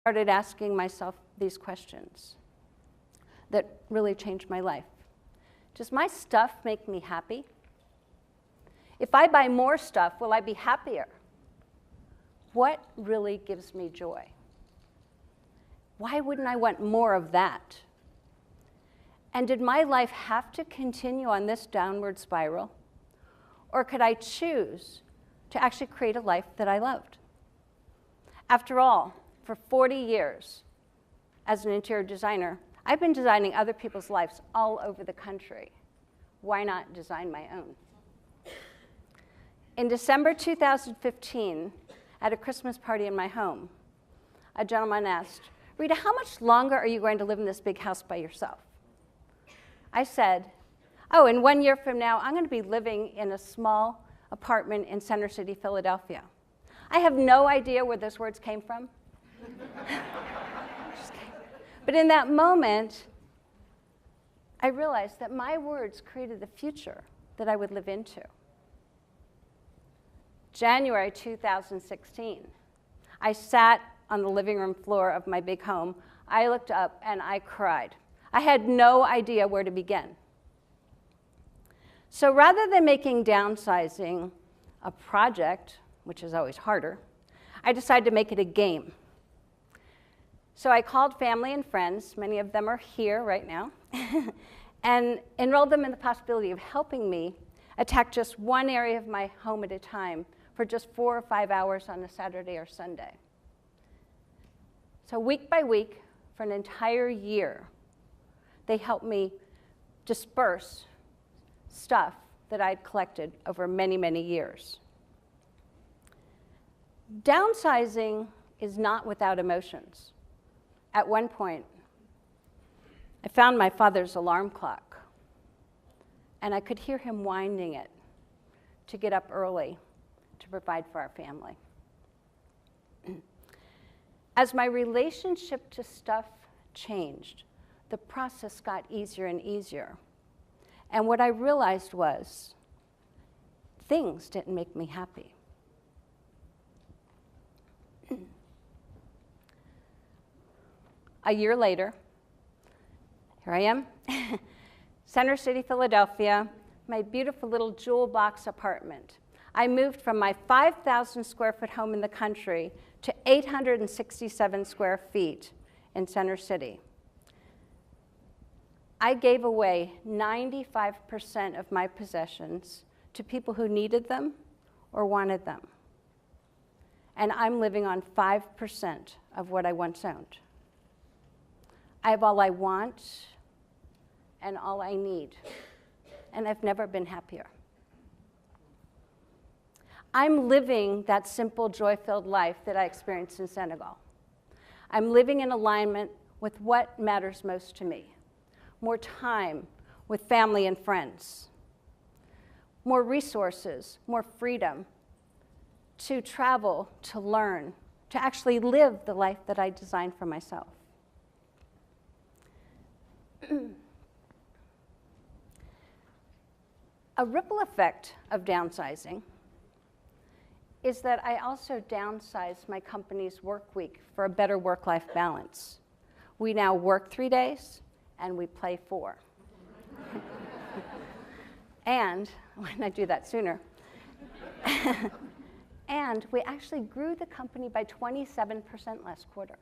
started asking myself these questions that really changed my life. Does my stuff make me happy? If I buy more stuff, will I be happier? What really gives me joy? Why wouldn't I want more of that? And did my life have to continue on this downward spiral? Or could I choose to actually create a life that I loved? After all, for 40 years as an interior designer, I've been designing other people's lives all over the country. Why not design my own? In December 2015, at a Christmas party in my home, a gentleman asked, "Rita, how much longer are you going to live in this big house by yourself?" I said, "Oh, in 1 year from now, I'm going to be living in a small apartment in Center City, Philadelphia." I have no idea where those words came from. But in that moment, I realized that my words created the future that I would live into. January 2016, I sat on the living room floor of my big home. I looked up and I cried. I had no idea where to begin. So rather than making downsizing a project, which is always harder, I decided to make it a game. So I called family and friends, many of them are here right now, and enrolled them in the possibility of helping me attack just one area of my home at a time for just 4 or 5 hours on a Saturday or Sunday. So week by week, for an entire year, they helped me disperse stuff that I'd collected over many, many years. Downsizing is not without emotions. At one point, I found my father's alarm clock, and I could hear him winding it to get up early to provide for our family. As my relationship to stuff changed, the process got easier and easier. And what I realized was things didn't make me happy. A year later, here I am, Center City, Philadelphia, my beautiful little jewel box apartment. I moved from my 5,000 square foot home in the country to 867 square feet in Center City. I gave away 95% of my possessions to people who needed them or wanted them. And I'm living on 5% of what I once owned. I have all I want and all I need, and I've never been happier. I'm living that simple, joy-filled life that I experienced in Senegal. I'm living in alignment with what matters most to me. More time with family and friends. More resources, more freedom to travel, to learn, to actually live the life that I designed for myself. A ripple effect of downsizing is that I also downsized my company's work week for a better work-life balance. We now work 3 days and we play 4. And, why didn't I do that sooner? And we actually grew the company by 27% last quarter.